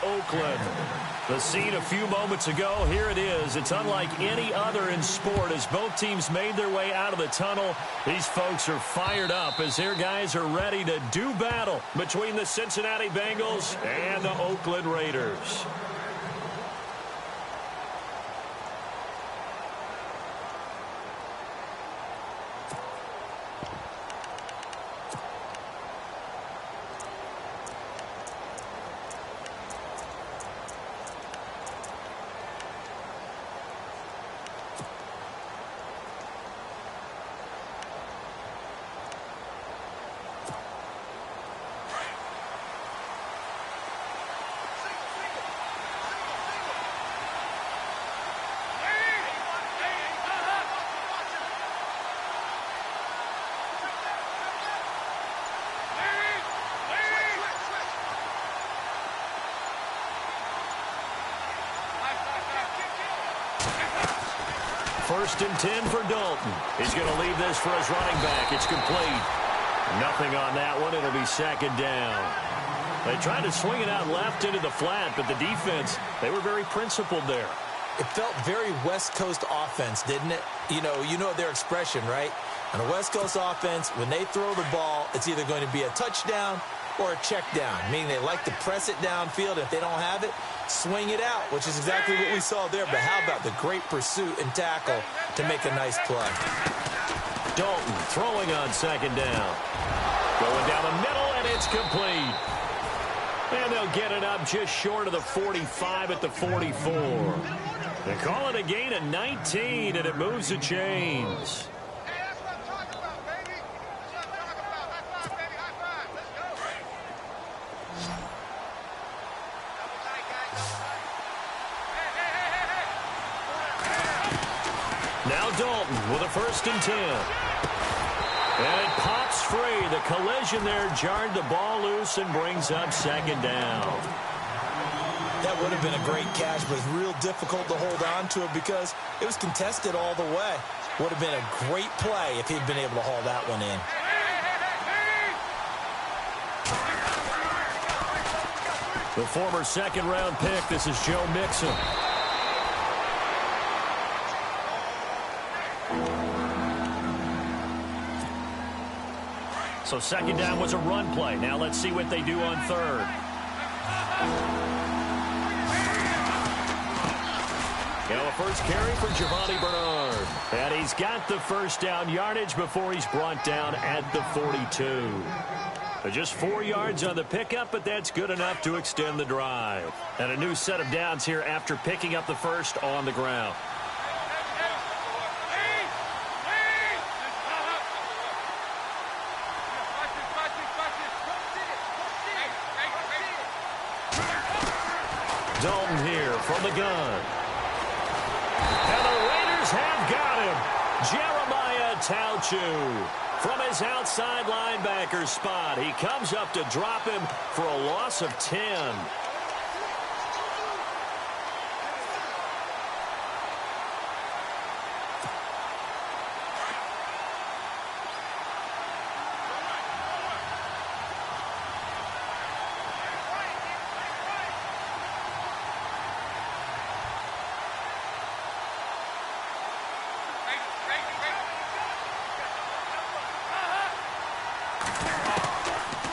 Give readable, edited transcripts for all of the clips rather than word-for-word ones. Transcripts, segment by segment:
Oakland. The scene a few moments ago, here it is. It's unlike any other in sport as both teams made their way out of the tunnel. These folks are fired up as their guys are ready to do battle between the Cincinnati Bengals and the Oakland Raiders. First and 10 for Dalton. He's going to leave this for his running back. It's complete. Nothing on that one. It'll be second down. They tried to swing it out left into the flat, but the defense, they were very principled there. It felt very West Coast offense, didn't it? You know their expression, right? On a West Coast offense, when they throw the ball, it's either going to be a touchdown or a check down, meaning they like to press it downfield. If they don't have it, swing it out, which is exactly what we saw there. But how about the great pursuit and tackle to make a nice play? Dalton throwing on second down. Going down the middle, and it's complete. And they'll get it up just short of the 45 at the 44. They call it a gain of 19, and it moves the chains. Now Dalton with a first and 10. And it pops free. The collision there jarred the ball loose and brings up second down. That would have been a great catch, but it's real difficult to hold on to it because it was contested all the way. Would have been a great play if he'd been able to haul that one in. The former second-round pick, this is Joe Mixon. So second down was a run play. Now let's see what they do on third. Now a first carry for Giovanni Bernard. And he's got the first down yardage before he's brought down at the 42. Just 4 yards on the pickup, but that's good enough to extend the drive. And a new set of downs here after picking up the first on the ground. Dalton here from the gun. And the Raiders have got him. Jeremiah Tauchu from his outside linebacker spot. He comes up to drop him for a loss of 10.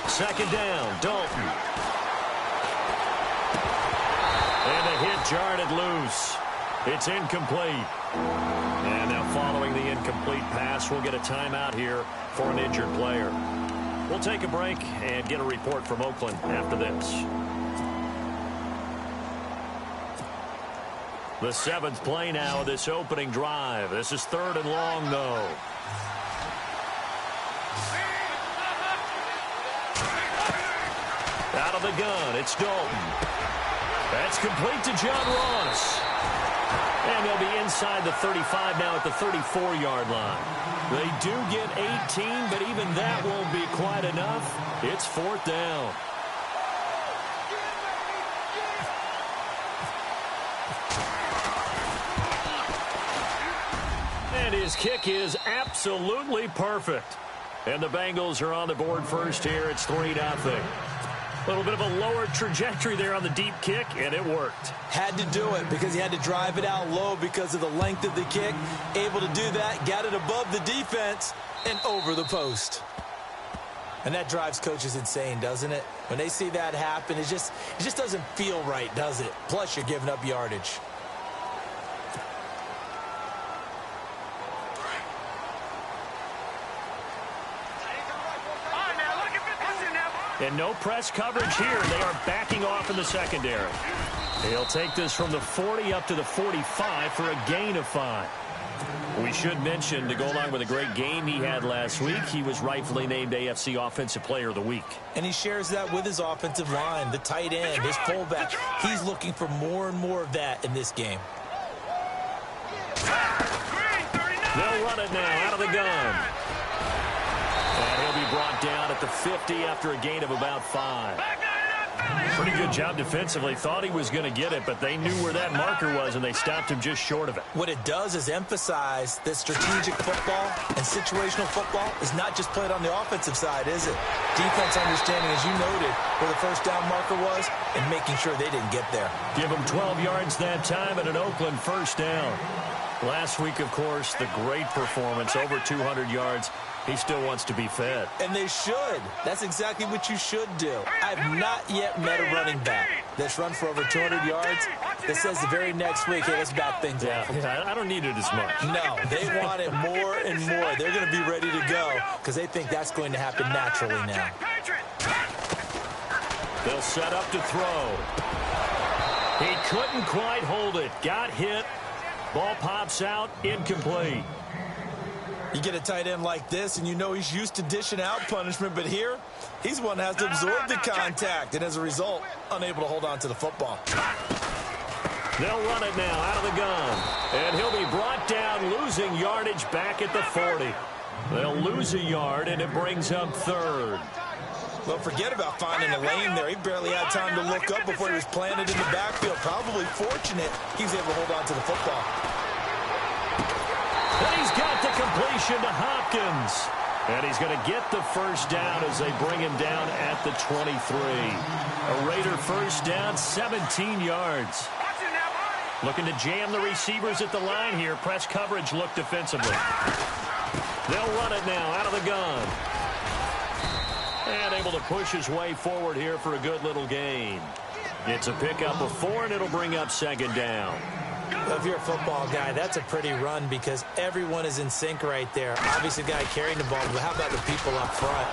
Second down, Dalton. And the hit jarred it loose. It's incomplete. And now following the incomplete pass, we'll get a timeout here for an injured player. We'll take a break and get a report from Oakland after this. The 7th play now of this opening drive. This is 3rd and long, though. Out of the gun, it's Dalton. That's complete to John Ross. And they'll be inside the 35 now at the 34-yard line. They do get 18, but even that won't be quite enough. It's 4th down. And his kick is absolutely perfect. And the Bengals are on the board first here. It's 3-0. A little bit of a lower trajectory there on the deep kick, and it worked. Had to do it because he had to drive it out low because of the length of the kick. Able to do that, got it above the defense and over the post. And that drives coaches insane, doesn't it? When they see that happen, it just doesn't feel right, does it? Plus, you're giving up yardage. And no press coverage here. They are backing off in the secondary. He'll take this from the 40 up to the 45 for a gain of 5. We should mention, to go along with a great game he had last week, he was rightfully named AFC Offensive Player of the Week. And he shares that with his offensive line, the tight end, his fullback. He's looking for more and more of that in this game. They'll run it now out of the gun. And he'll be brought down at the 50 after a gain of about 5. Pretty good job defensively. Thought he was going to get it, but they knew where that marker was, and they stopped him just short of it. What it does is emphasize that strategic football and situational football is not just played on the offensive side, is it? Defense understanding, as you noted, where the first down marker was and making sure they didn't get there. Give them 12 yards that time and an Oakland first down. Last week, of course, the great performance, over 200 yards. He still wants to be fed. And they should. That's exactly what you should do. I've not yet met a running back that's run for over 200 yards that says the very next week, hey, let's back things up. Yeah, I don't need it as much. No, they want it more and more. They're going to be ready to go because they think that's going to happen naturally now. They'll set up to throw. He couldn't quite hold it. Got hit. Ball pops out. Incomplete. You get a tight end like this, and you know he's used to dishing out punishment, but here, he's one that has to absorb the contact, and as a result, unable to hold on to the football. They'll run it now out of the gun, and he'll be brought down, losing yardage back at the 40. They'll lose a yard, and it brings up third. Well, forget about finding a lane there. He barely had time to look up before he was planted in the backfield. Probably fortunate he was able to hold on to the football. And he's got the completion to Hopkins. And he's going to get the first down as they bring him down at the 23. A Raider first down, 17 yards. Looking to jam the receivers at the line here. Press coverage look defensively. They'll run it now out of the gun. And able to push his way forward here for a good little gain. It's a pickup of 4, and it'll bring up second down. Well, if you're a football guy, that's a pretty run because everyone is in sync right there. Obviously, the guy carrying the ball, but how about the people up front?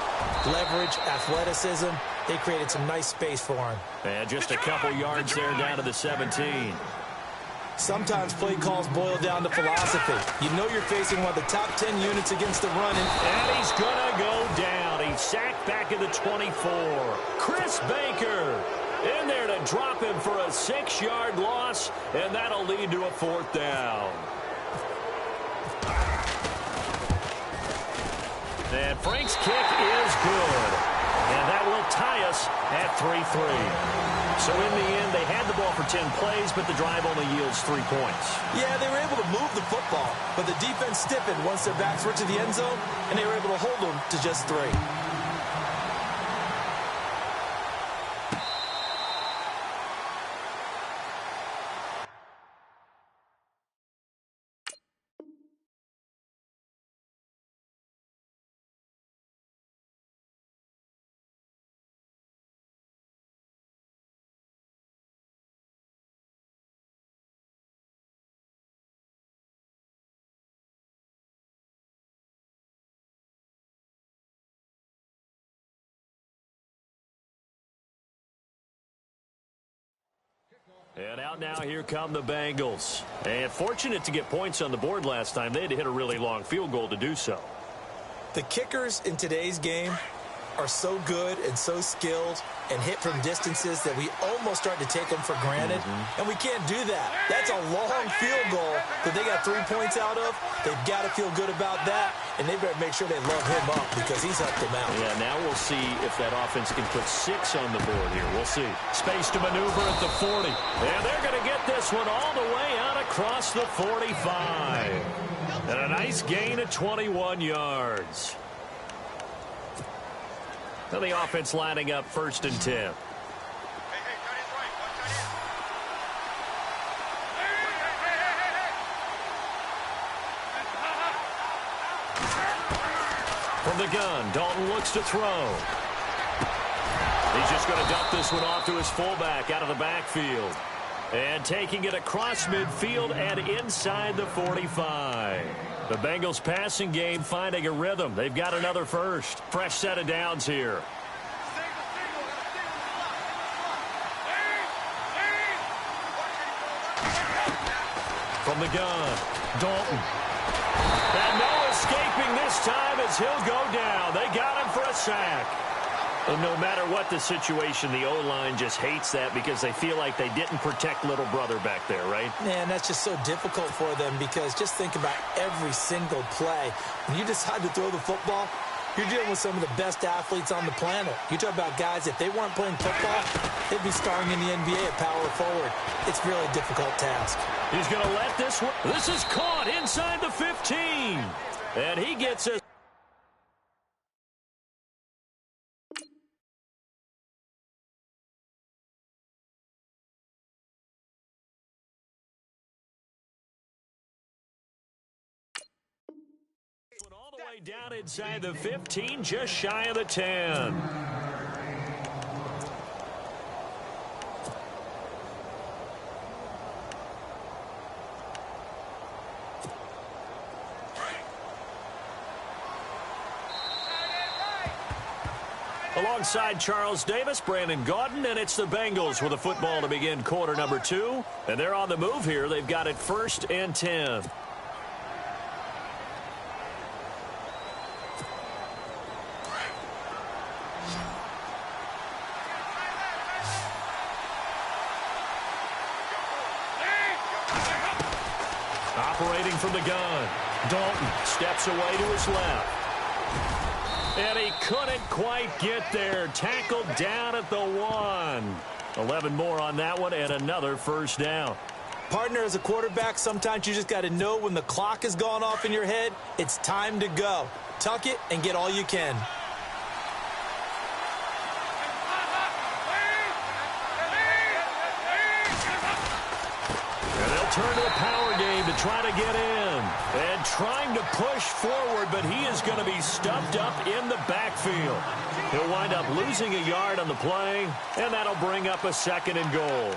Leverage, athleticism, they created some nice space for him. And just a couple yards there down to the 17. Sometimes play calls boil down to philosophy. You know you're facing one of the top 10 units against the run. And he's going to go down. He's sacked back at the 24. Chris Baker in there to drop him for a 6-yard loss, and that'll lead to a 4th down. And Frank's kick is good, and that will tie us at 3-3. So in the end, they had the ball for 10 plays, but the drive only yields 3 points. Yeah, they were able to move the football, but the defense stiffened once their backs were to the end zone, and they were able to hold them to just 3. And out now, here come the Bengals. And fortunate to get points on the board last time. They had to hit a really long field goal to do so. The kickers in today's game are so good and so skilled and hit from distances that we almost start to take them for granted. And we can't do that. That's a long field goal that they got 3 points out of. They've got to feel good about that, and they better make sure they love him up because he's helped them out. Yeah, now we'll see if that offense can put 6 on the board here. We'll see. Space to maneuver at the 40. And they're going to get this one all the way out across the 45. And a nice gain of 21 yards. So the offense lining up 1st and 10. From the gun, Dalton looks to throw. He's just going to dump this one off to his fullback out of the backfield. And taking it across midfield and inside the 45. The Bengals passing game finding a rhythm. They've got another first. Fresh set of downs here. From the gun, Dalton. And no escaping this time as he'll go down. They got him for a sack. And no matter what the situation, the O-line just hates that because they feel like they didn't protect little brother back there, right? Man, that's just so difficult for them because just think about every single play. When you decide to throw the football, you're dealing with some of the best athletes on the planet. You talk about guys, if they weren't playing football, they'd be starring in the NBA at power forward. It's really a difficult task. He's going to let this one. This is caught inside the 15. And he gets a. All the way down inside the 15, just shy of the 10. Alongside Charles Davis, Brandon Gaudin, and it's the Bengals with a football to begin quarter number 2. And they're on the move here. They've got it 1st and 10. Operating from the gun, Dalton steps away to his left. And he couldn't quite get there. Tackled down at the 1. 11 more on that one and another first down. Partner, as a quarterback, sometimes you just got to know when the clock has gone off in your head, it's time to go. Tuck it and get all you can. Turn to the power game to try to get in. And trying to push forward, but he is going to be stuffed up in the backfield. He'll wind up losing a yard on the play, and that'll bring up a 2nd and goal.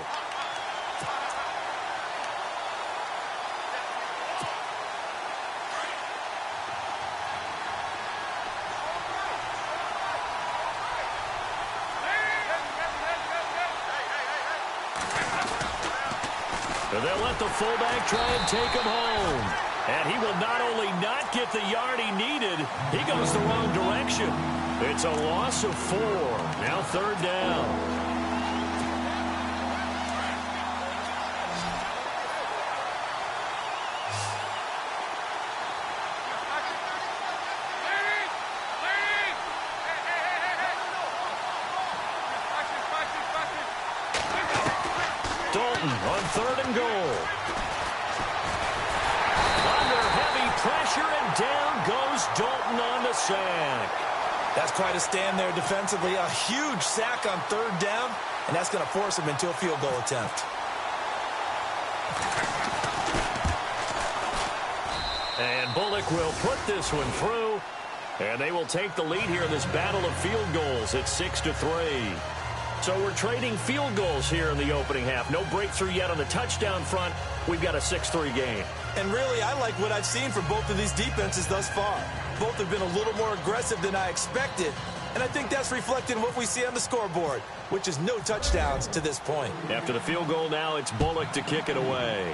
And they'll let the fullback try and take him home. And he will not only not get the yard he needed, he goes the wrong direction. It's a loss of 4. Now 3rd down. Dalton on 3rd and goal. Under heavy pressure, and down goes Dalton on the sack. That's quite a stand there defensively. A huge sack on 3rd down, and that's going to force him into a field goal attempt. And Bullock will put this one through, and they will take the lead here in this battle of field goals at 6-3. So we're trading field goals here in the opening half. No breakthrough yet on the touchdown front. We've got a 6-3 game. And really, I like what I've seen from both of these defenses thus far. Both have been a little more aggressive than I expected. And I think that's reflected in what we see on the scoreboard, which is no touchdowns to this point. After the field goal now, it's Bullock to kick it away.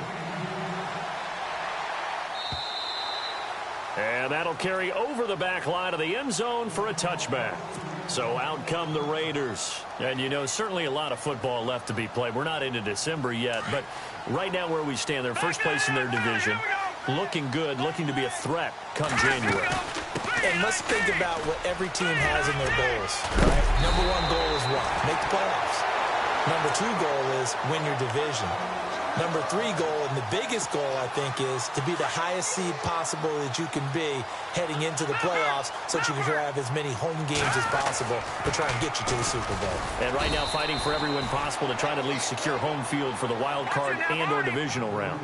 And that'll carry over the back line of the end zone for a touchback. So out come the Raiders. And, you know, certainly a lot of football left to be played. We're not into December yet, but right now where we stand, they're first place in their division. Looking good, looking to be a threat come January. And let's think about what every team has in their goals, right? Number 1 goal is what? Make the playoffs. Number 2 goal is win your division. Number 3 goal, and the biggest goal, I think, is to be the highest seed possible that you can be heading into the playoffs so that you can have as many home games as possible to try and get you to the Super Bowl. And right now fighting for every win possible to try to at least secure home field for the wild card and or divisional round.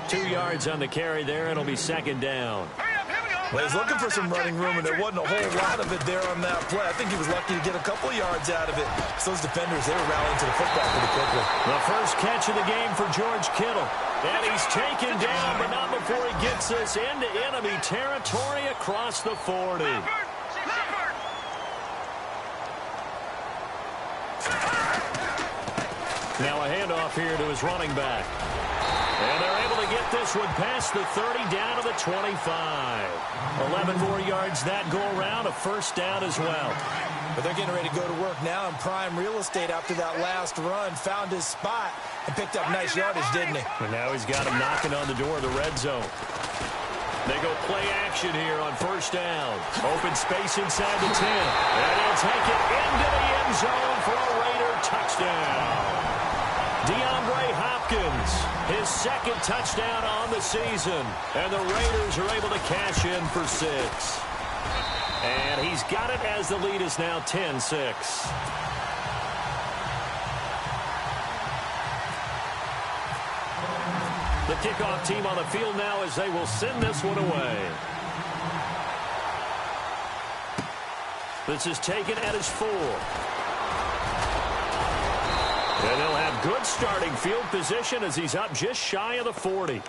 2 yards on the carry there. It'll be second down. Well, he's looking for some running room, and there wasn't a whole lot of it there on that play. I think he was lucky to get a couple of yards out of it. So those defenders, they were rallying to the football pretty quickly. The first catch of the game for George Kittle. And he's taken down, but not before he gets us into enemy territory across the 40. Now a handoff here to his running back. And they're able to get this one past the 30 down to the 25. 11 more yards that go around, a first down as well. But they're getting ready to go to work now in prime real estate after that last run. Found his spot and picked up nice yardage, didn't he? And now he's got him knocking on the door of the red zone. They go play action here on first down. Open space inside the 10. And he'll take it into the end zone for a Raider touchdown. DeAndre Hopkins, his second touchdown on the season. And the Raiders are able to cash in for 6. And he's got it as the lead is now 10-6. The kickoff team on the field now as they will send this one away. This is taken at his 4. And they'll have good starting field position as he's up just shy of the 40.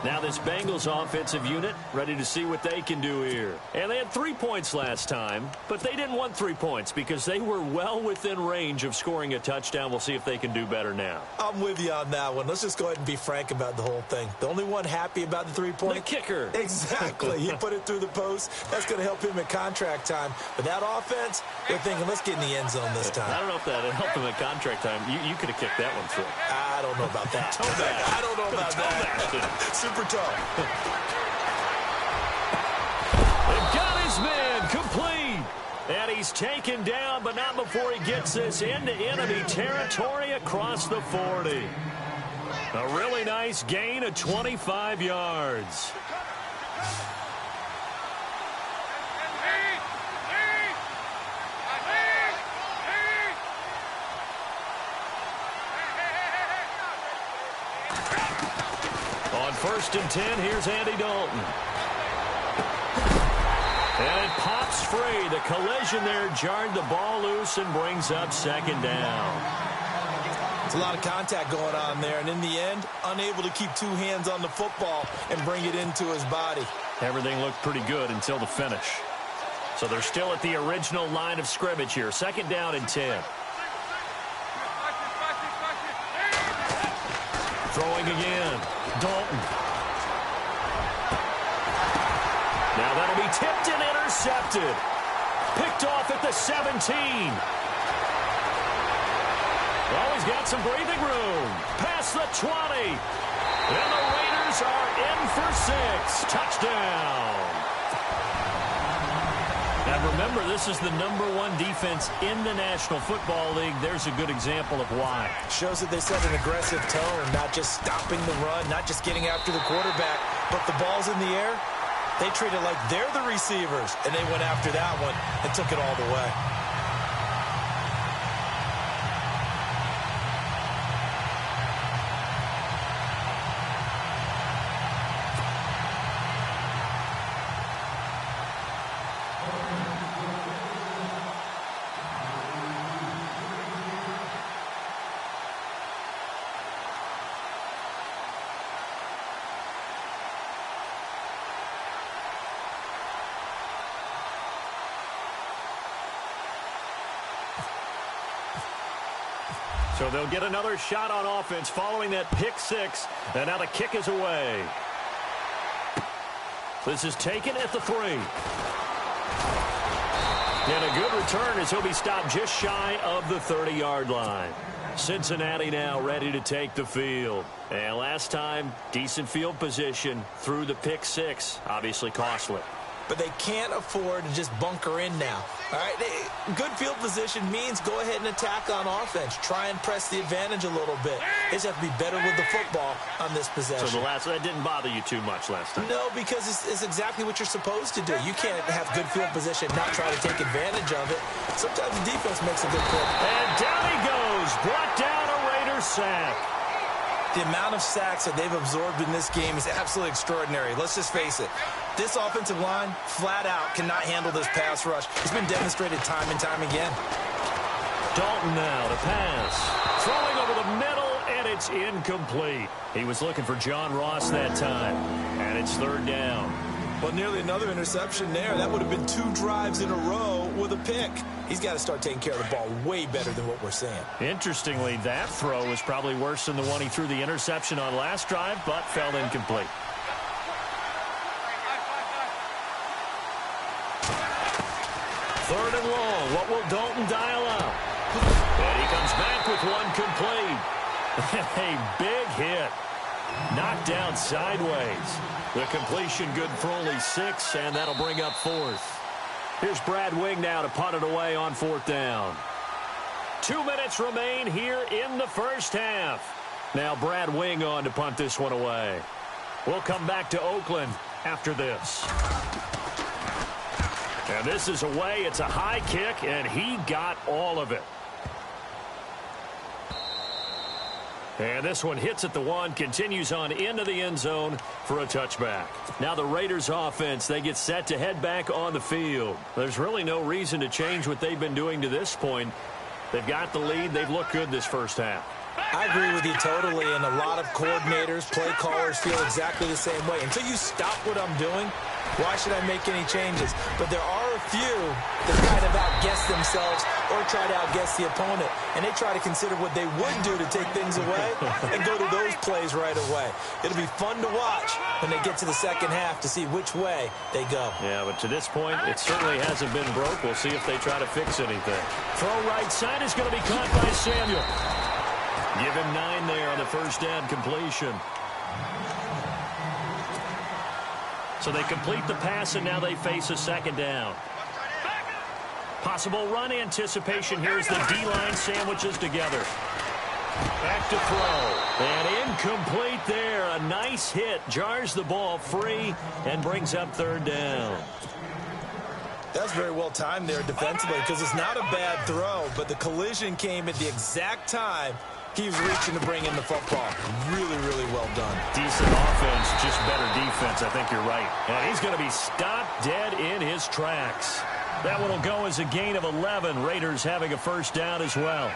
Now this Bengals offensive unit ready to see what they can do here. And they had 3 points last time, but they didn't want 3 points because they were well within range of scoring a touchdown. We'll see if they can do better now. I'm with you on that one. Let's just go ahead and be frank about the whole thing. The only one happy about the 3-point? The kicker. Exactly. He put it through the post. That's going to help him at contract time. But that offense, they're thinking, let's get in the end zone this time. I don't know if that helped him at contract time. You could have kicked that one through. I don't know about that. I don't know about that. Super tough. They've got his man complete. And he's taken down, but not before he gets this into enemy territory across the 40. A really nice gain of 25 yards. On 1st and 10, here's Andy Dalton. And it pops free. The collision there jarred the ball loose and brings up second down. It's a lot of contact going on there, and in the end, unable to keep 2 hands on the football and bring it into his body. Everything looked pretty good until the finish. So they're still at the original line of scrimmage here. 2nd down and 10. Throwing again. Dalton. Now that'll be tipped and intercepted. Picked off at the 17. Oh, he's got some breathing room. Past the 20. And the Raiders are in for 6. Touchdown. And remember, this is the #1 defense in the National Football League. There's a good example of why. Shows that they set an aggressive tone, not just stopping the run, not just getting after the quarterback, but the ball's in the air. They treat it like they're the receivers, and they went after that one and took it all the way. So they'll get another shot on offense following that pick 6. And now the kick is away. This is taken at the 3. And a good return as he'll be stopped just shy of the 30-yard line. Cincinnati now ready to take the field. And last time, decent field position through the pick 6. Obviously costly. but they can't afford to just bunker in now. All right, good field position means go ahead and attack on offense. Try and press the advantage a little bit. They just have to be better with the football on this possession. So that didn't bother you too much last time? No, because it's exactly what you're supposed to do. You can't have good field position, not try to take advantage of it. Sometimes the defense makes a good play. And down he goes, brought down a Raider sack. The amount of sacks that they've absorbed in this game is absolutely extraordinary. Let's just face it. This offensive line, flat out, cannot handle this pass rush. It's been demonstrated time and time again. Dalton now to pass. Throwing over the middle, and it's incomplete. He was looking for John Ross that time, and it's third down. Well, nearly another interception there. That would have been 2 drives in a row with a pick. He's got to start taking care of the ball way better than what we're seeing. Interestingly, that throw was probably worse than the one he threw the interception on last drive, but fell incomplete. Third and long. What will Dalton dial up? And he comes back with one complete. A big hit. Knocked down sideways. The completion good for only 6, and that'll bring up 4th. Here's Brad Wing now to punt it away on 4th down. 2 minutes remain here in the first half. Now Brad Wing on to punt this one away. We'll come back to Oakland after this. And this is away. It's a high kick, and he got all of it. And this one hits at the 1, continues on into the end zone for a touchback. Now the Raiders offense, they get set to head back on the field. There's really no reason to change what they've been doing to this point. They've got the lead. They've looked good this first half. I agree with you totally, and a lot of coordinators, play callers feel exactly the same way. Until you stop what I'm doing, why should I make any changes? But there are a few that kind of outguess themselves or try to outguess the opponent, and they try to consider what they would do to take things away and go to those plays right away. It'll be fun to watch when they get to the second half to see which way they go. Yeah, but to this point, it certainly hasn't been broke. We'll see if they try to fix anything. Throw right side is going to be caught by Samuel. Give him 9 there on the first down completion. So they complete the pass, and now they face a second down. Possible run anticipation here as the D-line sandwiches together. Back to throw. And incomplete there. A nice hit. Jars the ball free and brings up third down. That's very well timed there defensively because it's not a bad throw, but the collision came at the exact time he was reaching to bring in the football. Really, really well done. Decent offense, just better defense. I think you're right. And he's going to be stopped dead in his tracks. That one will go as a gain of 11. Raiders having a first down as well.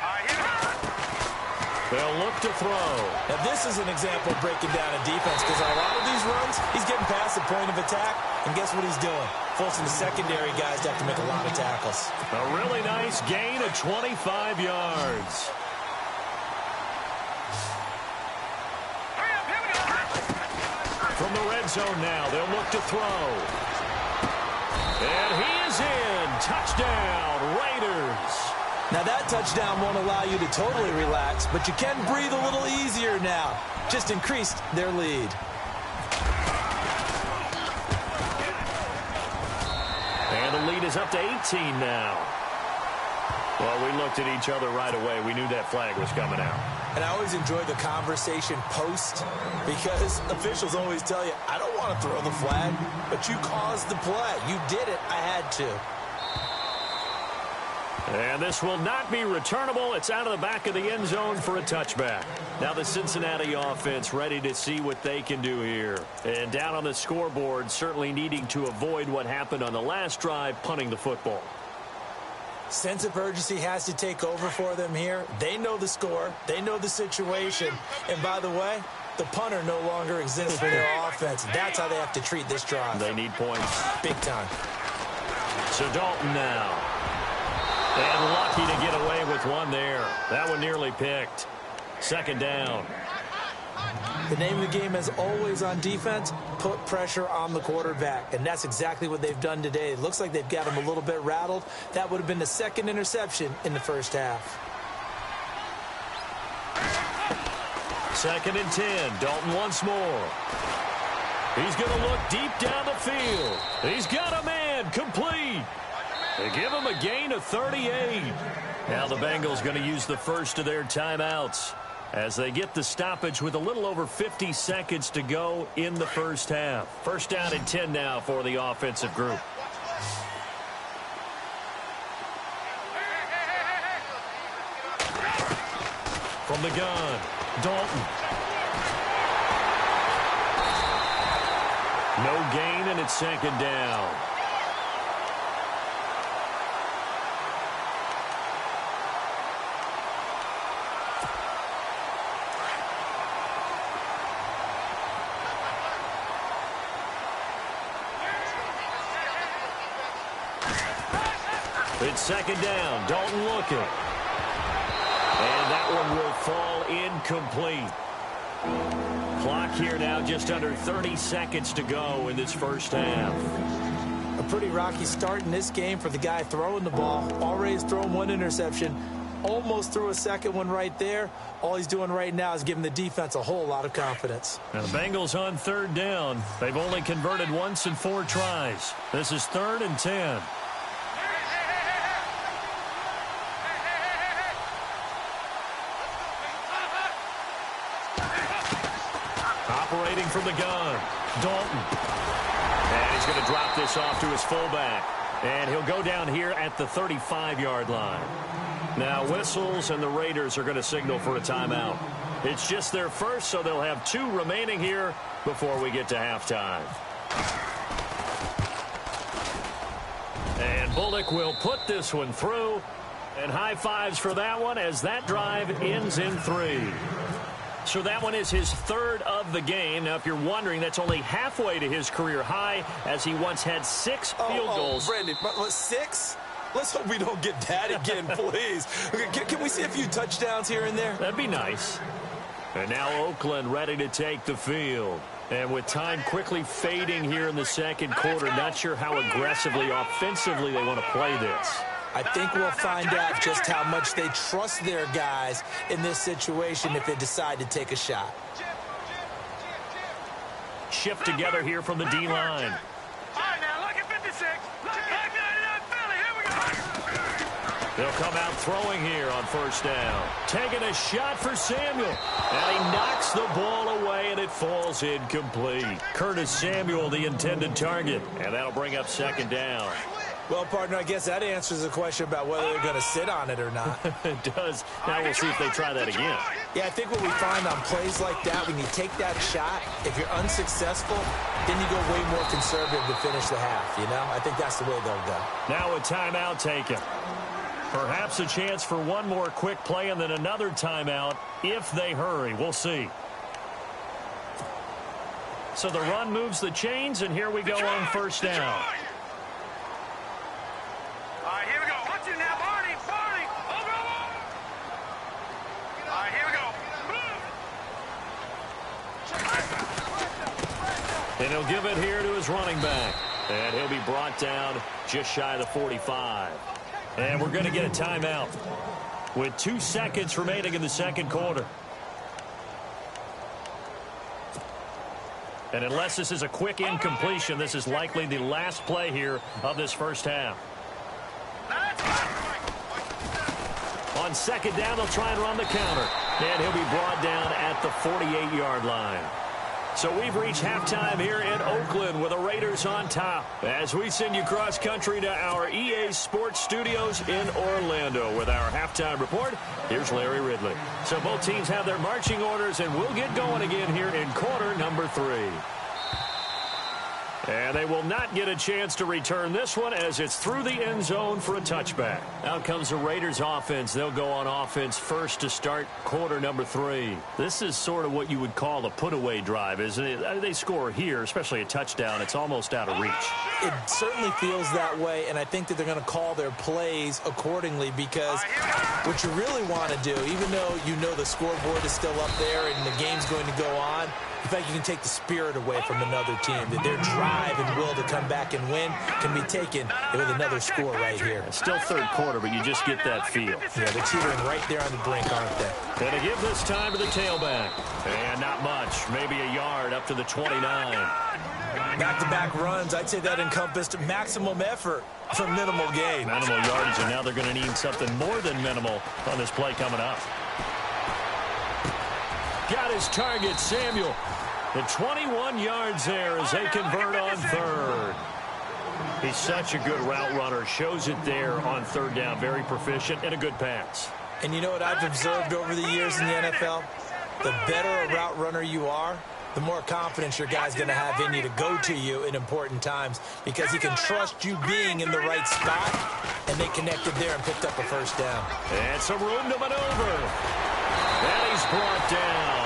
They'll look to throw. Now, this is an example of breaking down a defense because on a lot of these runs, he's getting past the point of attack, and guess what he's doing? Forcing the secondary guys to have to make a lot of tackles. A really nice gain of 25 yards. From the red zone now, they'll look to throw. And he is in. Touchdown, Raiders. Now, that touchdown won't allow you to totally relax, but you can breathe a little easier now. Just increased their lead. And the lead is up to 18 now. Well, we looked at each other right away. We knew that flag was coming out. And I always enjoy the conversation post because officials always tell you, I don't want to throw the flag, but you caused the play. You did it. I had to. And this will not be returnable. It's out of the back of the end zone for a touchback. Now the Cincinnati offense ready to see what they can do here. And down on the scoreboard, certainly needing to avoid what happened on the last drive, punting the football. Sense of urgency has to take over for them here. They know the score. They know the situation. And by the way, the punter no longer exists for their offense. That's how they have to treat this drive. They need points. Big time. So Dalton now. And lucky to get away with one there. That one nearly picked. Second down. The name of the game is always on defense, put pressure on the quarterback. And that's exactly what they've done today. It looks like they've got him a little bit rattled. That would have been the second interception in the first half. 2nd and 10. Dalton once more. He's going to look deep down the field. He's got a man, complete. They give him a gain of 38. Now the Bengals going to use the first of their timeouts as they get the stoppage with a little over 50 seconds to go in the first half. First down and 10 now for the offensive group. From the gun, Dalton. No gain, and it's second down. It's second down. Dalton looking. And that one will fall incomplete. Clock here now just under 30 seconds to go in this first half. A pretty rocky start in this game for the guy throwing the ball. Already has thrown one interception. Almost threw a second one right there. All he's doing right now is giving the defense a whole lot of confidence. Now the Bengals on third down. They've only converted once in 4 tries. This is 3rd and 10. Operating from the gun, Dalton. And he's going to drop this off to his fullback. And he'll go down here at the 35-yard line. Now whistles and the Raiders are going to signal for a timeout. It's just their first, so they'll have 2 remaining here before we get to halftime. And Bullock will put this one through. And high fives for that one as that drive ends in 3. So that one is his 3rd of the game. Now, if you're wondering, that's only halfway to his career high, as he once had 6 field goals. Brandon, 6? Let's hope we don't get that again, please. Can we see a few touchdowns here and there? That'd be nice. And now Oakland ready to take the field. And with time quickly fading here in the second quarter, not sure how aggressively, offensively they want to play this. I think we'll find out just how much they trust their guys in this situation if they decide to take a shot. Shift together here from the D-line. All right, now look at 56. Look at Philly. Here we go. They'll come out throwing here on first down. Taking a shot for Samuel. And he knocks the ball away, and it falls incomplete. Curtis Samuel, the intended target. And that'll bring up second down. Well, partner, I guess that answers the question about whether they're going to sit on it or not. It does. Now we'll see if they try that again. Yeah, I think what we find on plays like that, when you take that shot, if you're unsuccessful, then you go way more conservative to finish the half, you know? I think that's the way they'll go. Now a timeout taken. Perhaps a chance for one more quick play and then another timeout if they hurry. We'll see. So the run moves the chains, and here we go on first down. And he'll give it here to his running back. And he'll be brought down just shy of the 45. And we're going to get a timeout with 2 seconds remaining in the second quarter. And unless this is a quick incompletion, this is likely the last play here of this first half. On second down, they'll try and run the counter. And he'll be brought down at the 48-yard line. So we've reached halftime here in Oakland with the Raiders on top. As we send you cross country to our EA Sports Studios in Orlando with our halftime report, here's Larry Ridley. So both teams have their marching orders, and we'll get going again here in quarter number 3. And they will not get a chance to return this one as it's through the end zone for a touchback. Out comes the Raiders offense. They'll go on offense first to start quarter number 3. This is sort of what you would call a put-away drive, isn't it? They score here, especially a touchdown. It's almost out of reach. It certainly feels that way, and I think that they're going to call their plays accordingly because what you really want to do, even though you know the scoreboard is still up there and the game's going to go on, in fact, you can take the spirit away from another team, that they're driving drive and will to come back and win can be taken with another score right here. Still third quarter, but you just get that feel. Yeah, they're teetering right there on the brink, aren't they? Going to give this time to the tailback. And not much, maybe a yard up to the 29. Back-to-back runs, I'd say that encompassed maximum effort for minimal gain. Minimal yardage, and now they're going to need something more than minimal on this play coming up. Got his target, Samuel. The 21 yards there as they convert on third. He's such a good route runner. Shows it there on third down. Very proficient and a good pass. And you know what I've observed over the years in the NFL? The better a route runner you are, the more confidence your guy's going to have in you to go to you in important times because he can trust you being in the right spot, and they connected there and picked up a first down. And some room to maneuver. And he's brought down.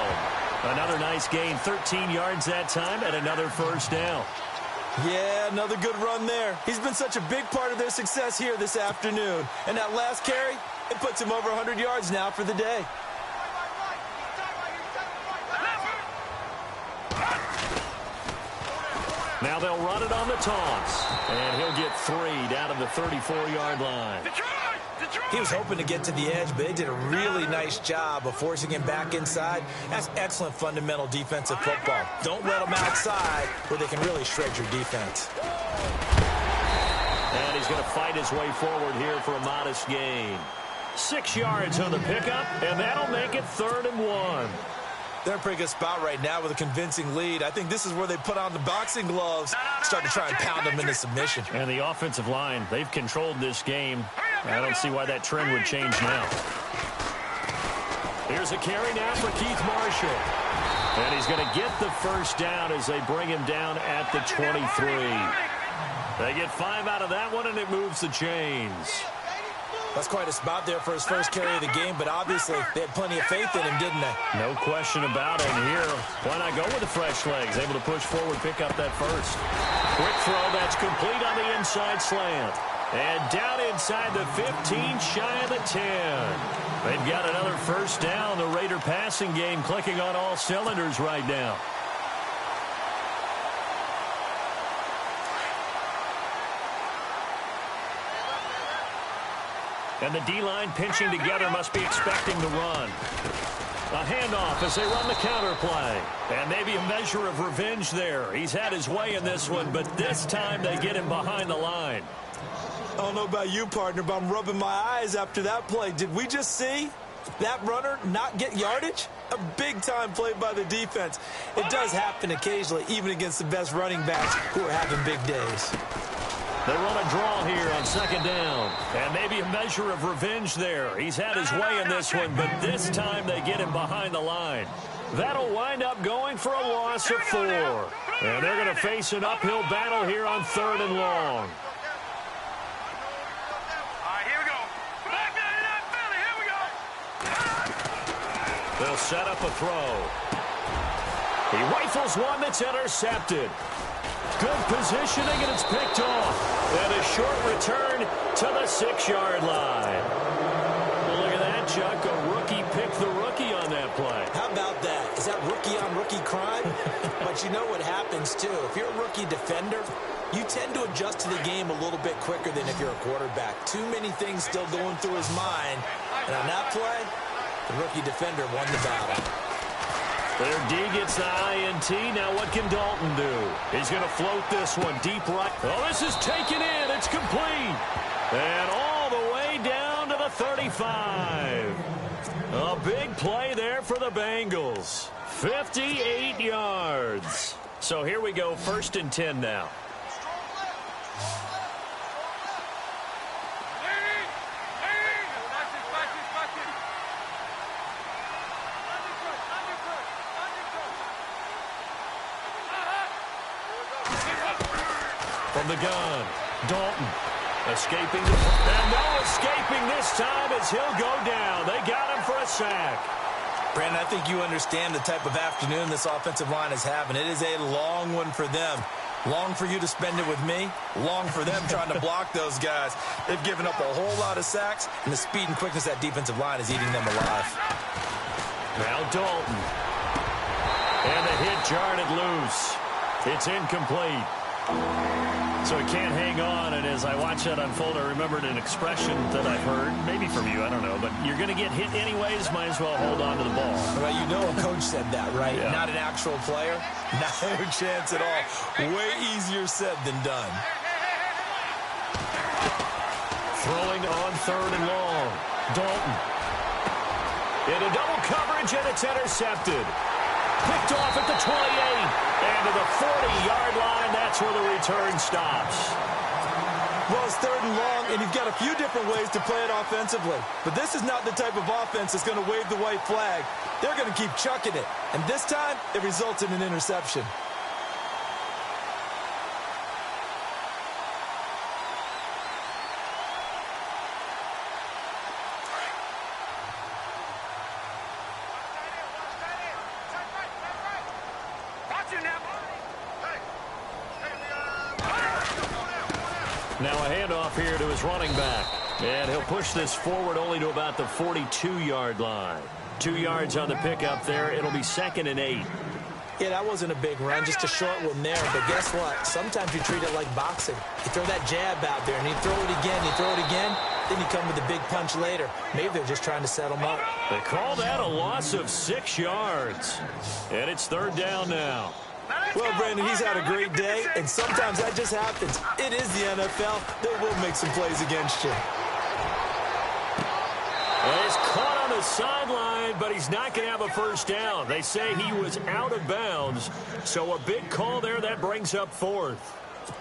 Another nice gain, 13 yards that time, and another first down. Yeah, another good run there. He's been such a big part of their success here this afternoon. And that last carry, it puts him over 100 yards now for the day. Now they'll run it on the toss. And he'll get 3 down to the 34-yard line. He was hoping to get to the edge, but they did a really nice job of forcing him back inside. That's excellent fundamental defensive football. Don't let him outside where they can really shred your defense. And he's going to fight his way forward here for a modest gain. 6 yards on the pickup, and that'll make it 3rd and 1. They're in a pretty good spot right now with a convincing lead. I think this is where they put on the boxing gloves, start to try and pound them into submission. And the offensive line, they've controlled this game. I don't see why that trend would change now. Here's a carry now for Keith Marshall. And he's going to get the first down as they bring him down at the 23. They get 5 out of that one, and it moves the chains. That's quite a spot there for his first carry of the game, but obviously they had plenty of faith in him, didn't they? No question about it. And here, why not go with the fresh legs? Able to push forward, pick up that first. Quick throw, that's complete on the inside slant. And down inside the 15, shy of the 10. They've got another first down. The Raider passing game clicking on all cylinders right now. And the D-line pinching together, must be expecting the run. A handoff as they run the counter play. And maybe a measure of revenge there. He's had his way in this one, but this time they get him behind the line. I don't know about you, partner, but I'm rubbing my eyes after that play. Did we just see that runner not get yardage? A big-time play by the defense. It does happen occasionally, even against the best running backs who are having big days. They run a draw here on 2nd down. And maybe a measure of revenge there. He's had his way in this one, but this time they get him behind the line. That'll wind up going for a loss of 4. And they're going to face an uphill battle here on 3rd and long. They'll set up a throw. He rifles one that's intercepted. Good positioning, and it's picked off. And a short return to the 6-yard line. Well, look at that, Chuck. A rookie picked the rookie on that play. How about that? Is that rookie-on-rookie crime? But you know what happens, too. If you're a rookie defender, you tend to adjust to the game a little bit quicker than if you're a quarterback. Too many things still going through his mind. And on that play, the rookie defender won the battle. Their D gets the INT. Now what can Dalton do? He's going to float this one deep right. Oh, this is taken in. It's complete. And all the way down to the 35. A big play there for the Bengals. 58 yards. So here we go, 1st and 10 now. From the gun, Dalton escaping. And no escaping this time as he'll go down. They got him for a sack. Brandon, I think you understand the type of afternoon this offensive line is having. It is a long one for them. Long for you to spend it with me. Long for them trying to block those guys. They've given up a whole lot of sacks, and the speed and quickness of that defensive line is eating them alive. Now Dalton. And the hit jarred it loose. It's incomplete. So he can't hang on, and as I watch that unfold, I remembered an expression that I've heard, maybe from you, I don't know, but you're going to get hit anyways, might as well hold on to the ball. Well, you know a coach said that, right? Yeah. Not an actual player. Not a chance at all. Way easier said than done. Throwing on 3rd and long. Dalton. Into double coverage, and it's intercepted. Picked off at the 28. And to the 40-yard line, that's where the return stops. Well, it's 3rd and long, and you've got a few different ways to play it offensively. But this is not the type of offense that's going to wave the white flag. They're going to keep chucking it. And this time, it results in an interception. Now a handoff here to his running back. And he'll push this forward only to about the 42-yard line. 2 yards on the pickup there. It'll be 2nd and 8. Yeah, that wasn't a big run, just a short one there. But guess what? Sometimes you treat it like boxing. You throw that jab out there, and you throw it again, then you come with a big punch later. Maybe they're just trying to set him up. They call that a loss of 6 yards. And it's 3rd down now. Well, Brandon, he's had a great day, and sometimes that just happens. It is the NFL. They will make some plays against you. Well, he's caught on the sideline, but he's not going to have a first down. They say he was out of bounds, so a big call there. That brings up 4th.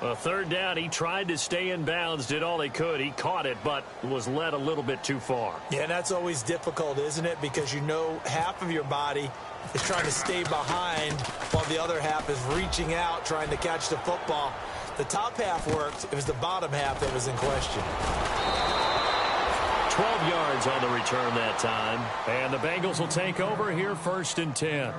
A 3rd down, he tried to stay in bounds, did all he could. He caught it, but was led a little bit too far. Yeah, and that's always difficult, isn't it? Because you know half of your body is trying to stay behind while the other half is reaching out, trying to catch the football. The top half worked. It was the bottom half that was in question. 12 yards on the return that time. And the Bengals will take over here 1st and 10.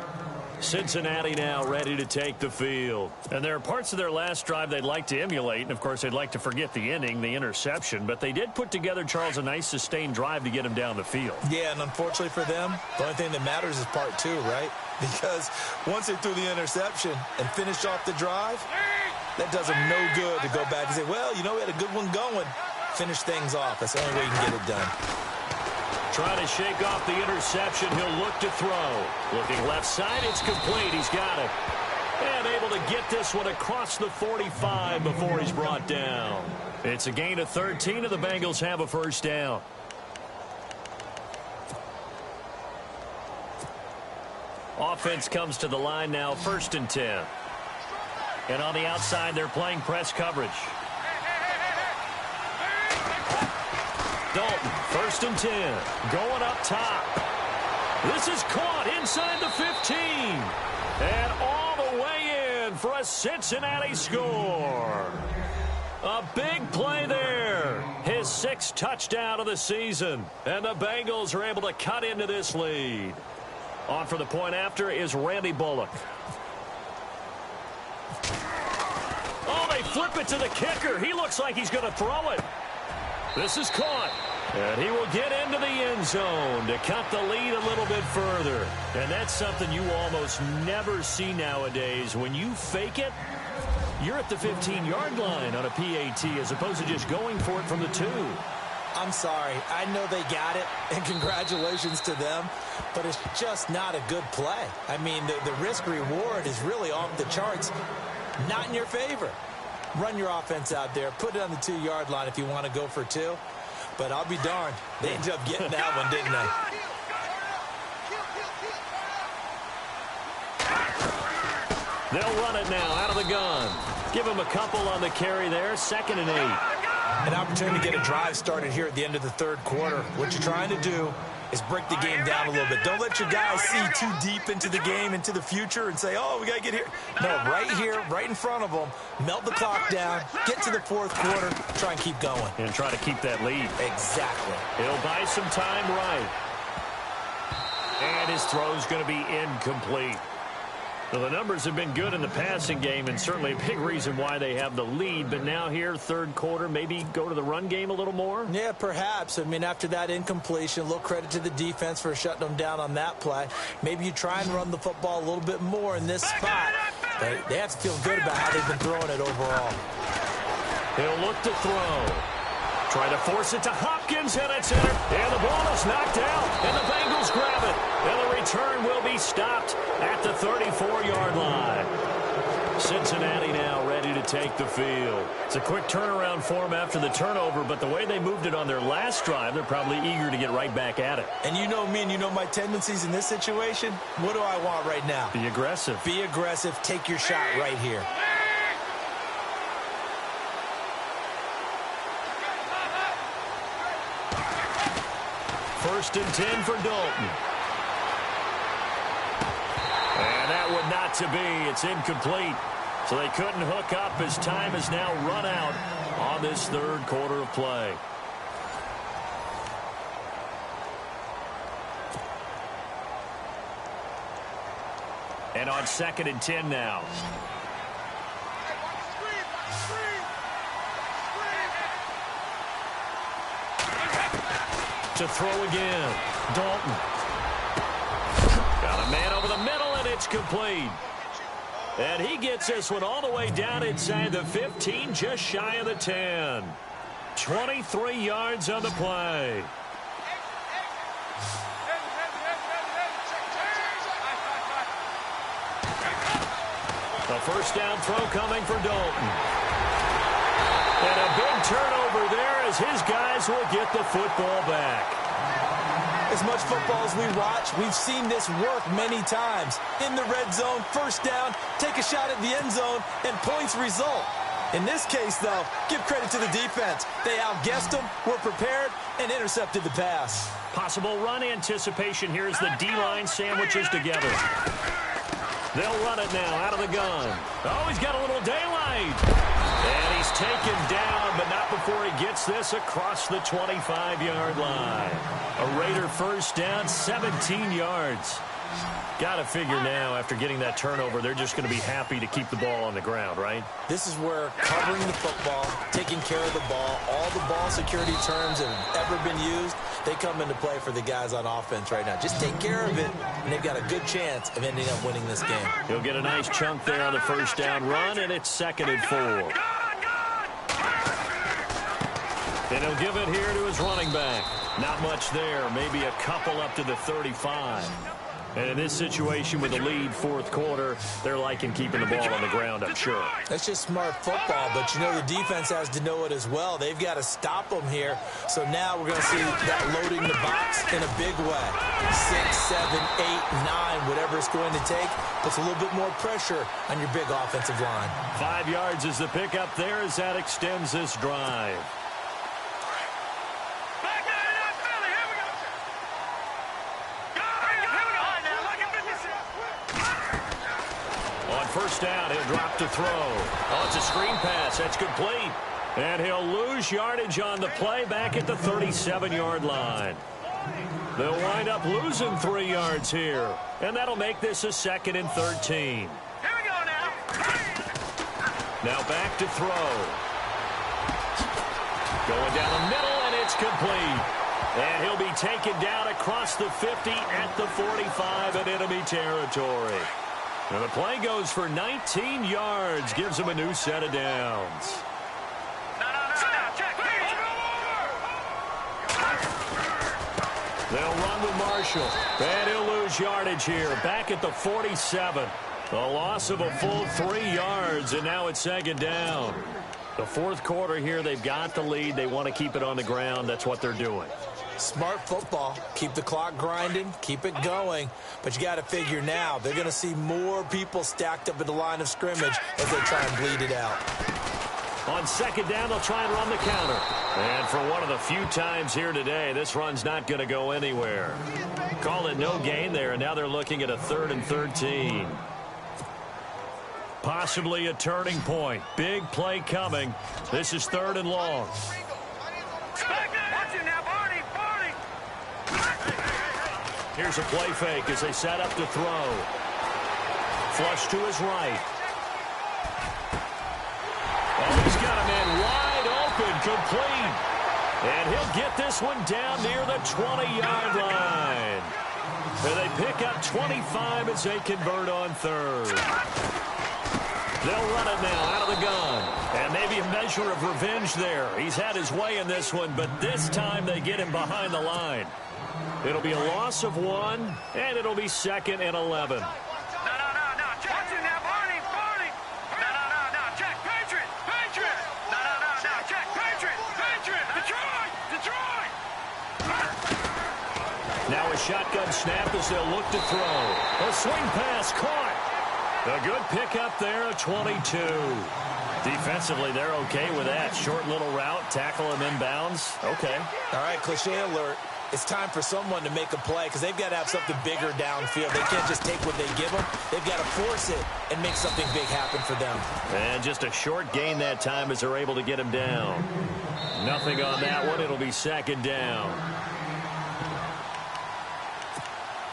Cincinnati now ready to take the field. And there are parts of their last drive they'd like to emulate. And, of course, they'd like to forget the inning, the interception. But they did put together, Charles, a nice sustained drive to get him down the field. Yeah, and unfortunately for them, the only thing that matters is part 2, right? Because once they threw the interception and finished off the drive, that does them no good to go back and say, well, you know, we had a good one going. Finish things off. That's the only way you can get it done. Trying to shake off the interception. He'll look to throw. Looking left side. It's complete. He's got it. And able to get this one across the 45 before he's brought down. It's a gain of 13, and the Bengals have a first down. Offense comes to the line now, 1st and 10. And on the outside, they're playing press coverage. Dalton, 1st and 10, going up top. This is caught inside the 15. And all the way in for a Cincinnati score. A big play there. His 6th touchdown of the season. And the Bengals are able to cut into this lead. On for the point after is Randy Bullock. Oh, they flip it to the kicker. He looks like he's going to throw it. This is caught. And he will get into the end zone to cut the lead a little bit further. And that's something you almost never see nowadays. When you fake it, you're at the 15-yard line on a PAT as opposed to just going for it from the 2. I'm sorry. I know they got it, and congratulations to them, but it's just not a good play. I mean, the risk-reward is really off the charts, not in your favor. Run your offense out there. Put it on the 2-yard line if you want to go for 2. But I'll be darned. They ended up getting that one, didn't they? They'll run it now out of the gun. Give him a couple on the carry there. 2nd and 8. An opportunity to get a drive started here at the end of the 3rd quarter. What you're trying to do is break the game down a little bit. Don't let your guys see too deep into the game, into the future, and say, oh, we got to get here. No, right here, right in front of them, melt the clock down, get to the 4th quarter, try and keep going. And try to keep that lead. Exactly. He'll buy some time right. And his throw's going to be incomplete. Well, the numbers have been good in the passing game, and certainly a big reason why they have the lead. But now here, 3rd quarter, maybe go to the run game a little more? Yeah, perhaps. I mean, after that incompletion, a little credit to the defense for shutting them down on that play. Maybe you try and run the football a little bit more in this spot. But they have to feel good about how they've been throwing it overall. He'll look to throw. Try to force it to Hopkins, and it's in. And the ball is knocked out, and the Bengals grab it. And the return will be stopped at the 34-yard line. Cincinnati now ready to take the field. It's a quick turnaround for them after the turnover, but the way they moved it on their last drive, they're probably eager to get right back at it. And you know me and you know my tendencies in this situation. What do I want right now? Be aggressive. Be aggressive. Take your shot right here. First and 10 for Dalton. And that would not to be. It's incomplete. So they couldn't hook up as time has now run out on this third quarter of play. And on second and 10 now. To throw again. Dalton. Got a man over the middle, and it's complete. And he gets this one all the way down inside the 15, just shy of the 10. 23 yards on the play. A first down throw coming for Dalton. And a big turnover there as his guys will get the football back. As much football as we watch, we've seen this work many times. In the red zone, first down, take a shot at the end zone, and points result. In this case, though, give credit to the defense. They outguessed them, were prepared, and intercepted the pass. Possible run anticipation here as the D-line sandwiches together. They'll run it now out of the gun. Oh, he's got a little daylight. And he's taken down, but not before he gets this across the 25-yard line. A Raider first down, 17 yards. Got to figure now, after getting that turnover, they're just going to be happy to keep the ball on the ground, right? This is where covering the football, taking care of the ball, all the ball security terms that have ever been used, they come into play for the guys on offense right now. Just take care of it, and they've got a good chance of ending up winning this game. He'll get a nice chunk there on the first down run, and it's second and 4. And he'll give it here to his running back. Not much there, maybe a couple up to the 35. And in this situation with the lead fourth quarter, they're liking keeping the ball on the ground, I'm sure. That's just smart football, but you know the defense has to know it as well. They've got to stop them here. So now we're going to see that loading the box in a big way. 6, 7, 8, 9, whatever it's going to take, puts a little bit more pressure on your big offensive line. 5 yards is the pickup there as that extends this drive. First down, he'll drop to throw. Oh, it's a screen pass. That's complete. And he'll lose yardage on the play back at the 37-yard line. They'll wind up losing 3 yards here. And that'll make this a second and 13. Here we go now. Now back to throw. Going down the middle, and it's complete. And he'll be taken down across the 50 at the 45 in enemy territory. And the play goes for 19 yards, gives him a new set of downs. They'll run with Marshall, and he'll lose yardage here, back at the 47. A loss of a full 3 yards, and now it's second down. The fourth quarter here, they've got the lead. They want to keep it on the ground. That's what they're doing. Smart football. Keep the clock grinding. Keep it going. But you got to figure now, they're going to see more people stacked up at the line of scrimmage as they try and bleed it out. On second down, they'll try and run the counter. And for one of the few times here today, this run's not going to go anywhere. Call it no gain there, and now they're looking at a 3rd and 13. Possibly a turning point. Big play coming. This is 3rd and long. Here's a play fake as they set up to throw. Flush to his right. Oh, he's got a man wide open, complete. And he'll get this one down near the 20-yard line. And they pick up 25 as they convert on 3rd. They'll run it now out of the gun. And maybe a measure of revenge there. He's had his way in this one, but this time they get him behind the line. It'll be a loss of 1, and it'll be 2nd and 11. No. Check it now, Barney. No. Check. Patriot. No. Check. Patriot. Detroit. Now a shotgun snap as they'll look to throw. A swing pass caught. A good pickup there, a 22. Defensively, they're okay with that. Short little route, tackle him inbounds. Okay. All right, cliche alert. It's time for someone to make a play because they've got to have something bigger downfield. They can't just take what they give them. They've got to force it and make something big happen for them. And just a short gain that time as they're able to get him down. Nothing on that one. It'll be 2nd down.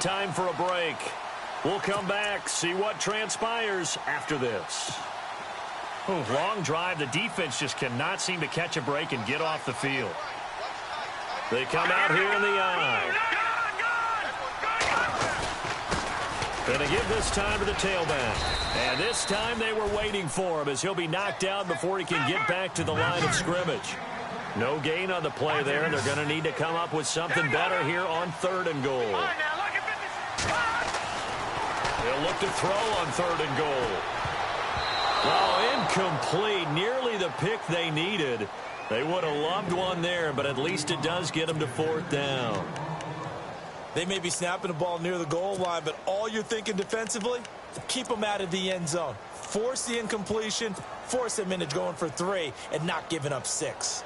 Time for a break. We'll come back, see what transpires after this. Long drive. The defense just cannot seem to catch a break and get off the field. They come out here in the eye. Gonna give this time to the tailback. And this time they were waiting for him as he'll be knocked down before he can get back to the line of scrimmage. No gain on the play there. They're going to need to come up with something better here on 3rd and goal. They'll look to throw on 3rd and goal. Oh, incomplete. Nearly the pick they needed. They would have loved one there, but at least it does get them to 4th down. They may be snapping the ball near the goal line, but all you're thinking defensively, keep them out of the end zone. Force the incompletion, force them into going for 3, and not giving up 6.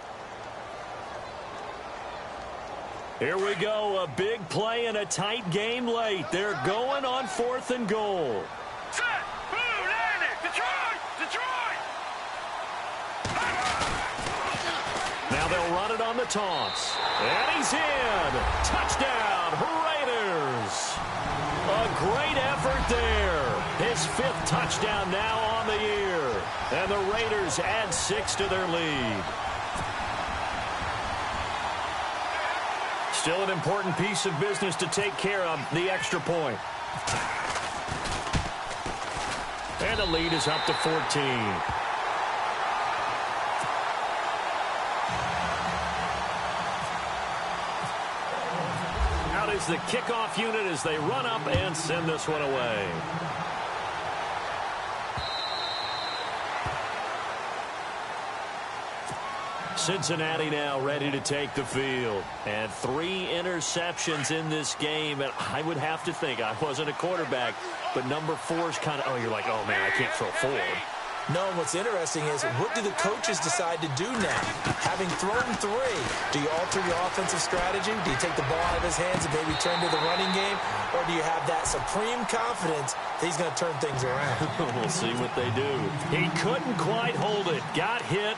Here we go, a big play and a tight game late. They're going on 4th and goal. Set! Blue, landing! Detroit! Now they'll run it on the toss. And he's in. Touchdown, Raiders. A great effort there. His 5th touchdown now on the year. And the Raiders add 6 to their lead. Still an important piece of business to take care of, the extra point. And the lead is up to 14. Out is the kickoff unit as they run up and send this one away. Cincinnati now ready to take the field. And 3 interceptions in this game. And I would have to think, I wasn't a quarterback, but number 4 is kind of, oh, you're like, oh, man, I can't throw 4. No, and what's interesting is, what do the coaches decide to do now? Having thrown 3, do you alter your offensive strategy? Do you take the ball out of his hands and maybe turn to the running game? Or do you have that supreme confidence that he's going to turn things around? We'll see what they do. He couldn't quite hold it. Got hit.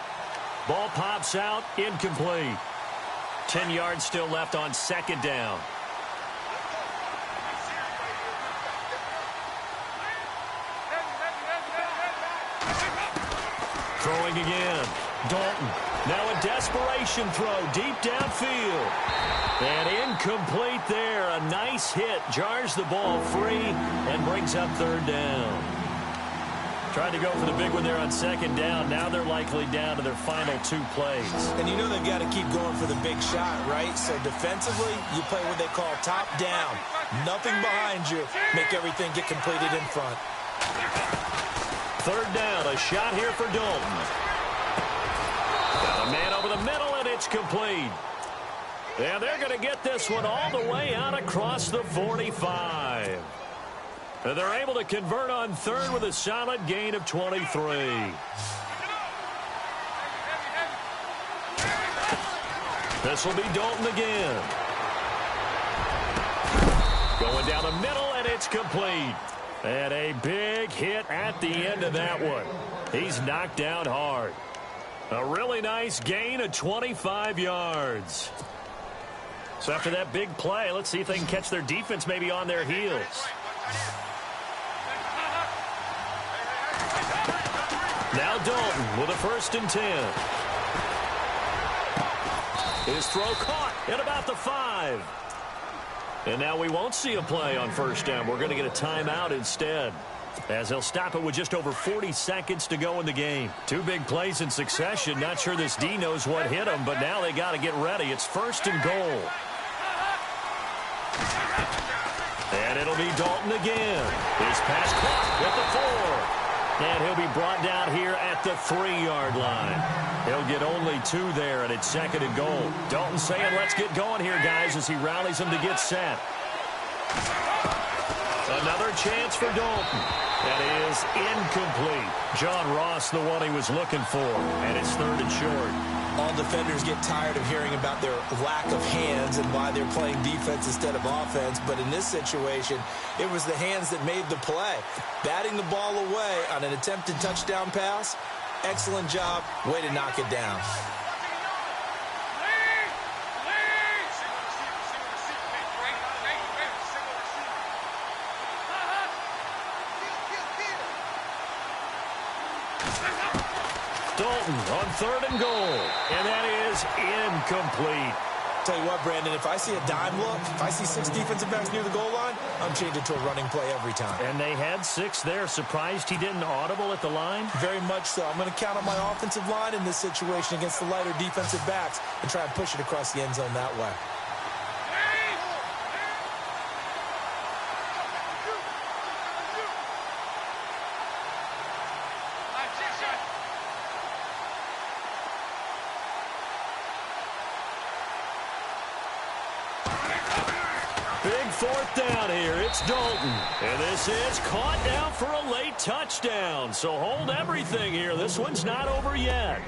Ball pops out, incomplete. 10 yards still left on 2nd down. Throwing again. Dalton. Now a desperation throw deep downfield. And incomplete there. A nice hit. Jars the ball free and brings up 3rd down. Tried to go for the big one there on 2nd down. Now they're likely down to their final 2 plays. And you know they've got to keep going for the big shot, right? So defensively, you play what they call top down. Nothing behind you. Make everything get completed in front. 3rd down. A shot here for Dalton. Got a man over the middle, and it's complete. And they're going to get this one all the way out across the 45. And they're able to convert on 3rd with a solid gain of 23. This will be Dalton again. Going down the middle, and it's complete. And a big hit at the end of that one. He's knocked down hard. A really nice gain of 25 yards. So after that big play, let's see if they can catch their defense maybe on their heels. Now Dalton with a 1st and 10. His throw caught at about the 5. And now we won't see a play on 1st down. We're going to get a timeout instead. as he'll stop it with just over 40 seconds to go in the game. Two big plays in succession. Not sure this D knows what hit him, but now they got to get ready. It's 1st and goal. And it'll be Dalton again. His pass caught at the 4. And he'll be brought down here at the 3-yard line. He'll get only 2 there, and it's 2nd and goal. Dalton saying, let's get going here, guys, as he rallies them to get set. Another chance for Dalton. That is incomplete. John Ross, the one he was looking for, and it's 3rd and short. All defenders get tired of hearing about their lack of hands and why they're playing defense instead of offense. But in this situation, it was the hands that made the play. Batting the ball away on an attempted touchdown pass, excellent job. Way to knock it down. Dalton on 3rd and goal, and that is incomplete. Tell you what, Brandon, if I see a dime look, if I see 6 defensive backs near the goal line, I'm changing to a running play every time. And they had 6 there. Surprised he didn't audible at the line? Very much so. I'm going to count on my offensive line in this situation against the lighter defensive backs and try and push it across the end zone that way. Big 4th down here. It's Dalton. And this is caught down for a late touchdown. So hold everything here. This one's not over yet.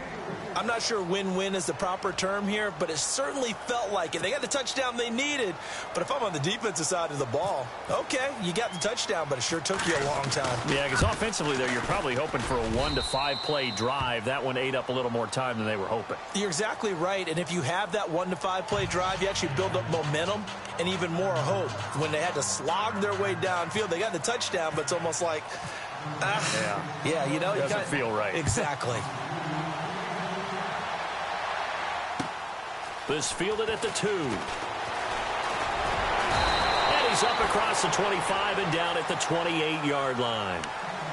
I'm not sure win-win is the proper term here, but it certainly felt like it. They got the touchdown they needed, but if I'm on the defensive side of the ball, okay, you got the touchdown, but it sure took you a long time. Yeah, because offensively there, you're probably hoping for a 1 to 5 play drive. That one ate up a little more time than they were hoping. You're exactly right, and if you have that 1 to 5 play drive, you actually build up momentum and even more hope. When they had to slog their way downfield, they got the touchdown, but it's almost like, yeah, you know, doesn't feel right. Exactly. This fielded at the 2. And he's up across the 25 and down at the 28-yard line.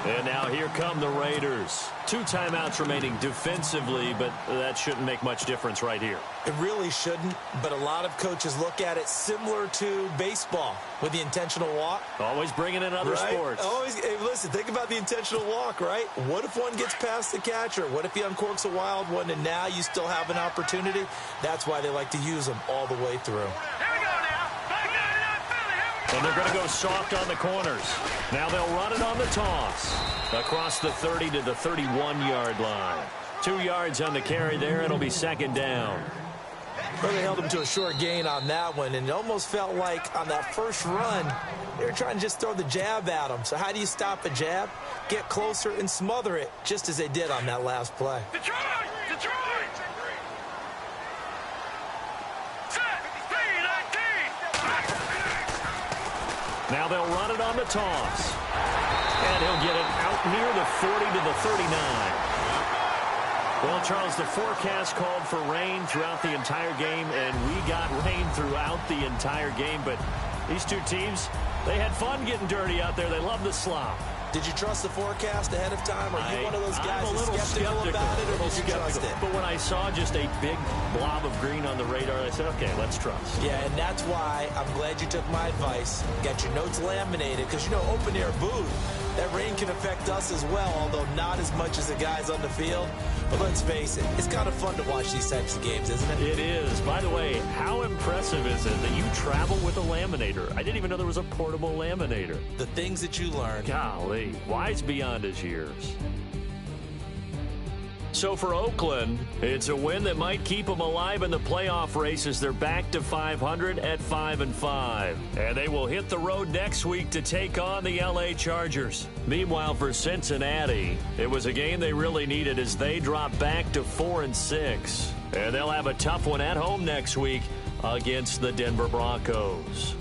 And now here come the Raiders. 2 timeouts remaining defensively, but that shouldn't make much difference right here. It really shouldn't, but a lot of coaches look at it similar to baseball with the intentional walk. Always bringing in other sports. Always, hey, listen, think about the intentional walk, right? What if one gets past the catcher? What if he uncorks a wild one and now you still have an opportunity? That's why they like to use them all the way through. And they're going to go soft on the corners. Now they'll run it on the toss. Across the 30 to the 31-yard line. 2 yards on the carry there. It'll be 2nd down. Well, they held him to a short gain on that one, and it almost felt like on that first run, they were trying to just throw the jab at him. So how do you stop a jab? Get closer and smother it, just as they did on that last play. Detroit! Detroit! Now they'll run it on the toss. And he'll get it out near the 40 to the 39. Well, Charles, the forecast called for rain throughout the entire game, and we got rain throughout the entire game. But these two teams, they had fun getting dirty out there. They love the slop. Did you trust the forecast ahead of time? Are you one of those guys that's skeptical about it, or did you trust it? But when I saw just a big blob of green on the radar, I said, okay, let's trust. Yeah, and that's why I'm glad you took my advice. Got your notes laminated, because, you know, open-air booth, that rain can affect us as well, although not as much as the guys on the field. But let's face it, it's kind of fun to watch these types of games, isn't it? It is. By the way, how impressive is it that you travel with a laminator? I didn't even know there was a portable laminator. The things that you learn. Golly, wise beyond his years. So for Oakland, it's a win that might keep them alive in the playoff races. They're back to 500 at 5-5. And they will hit the road next week to take on the LA Chargers. Meanwhile, for Cincinnati, it was a game they really needed as they drop back to 4-6. And they'll have a tough one at home next week against the Denver Broncos.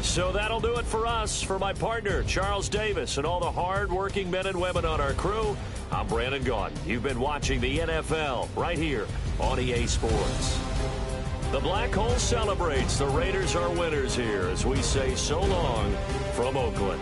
So that'll do it for us. For my partner, Charles Davis, and all the hard-working men and women on our crew, I'm Brandon Gaudin. You've been watching the NFL right here on EA Sports. The Black Hole celebrates. The Raiders are winners here as we say so long from Oakland.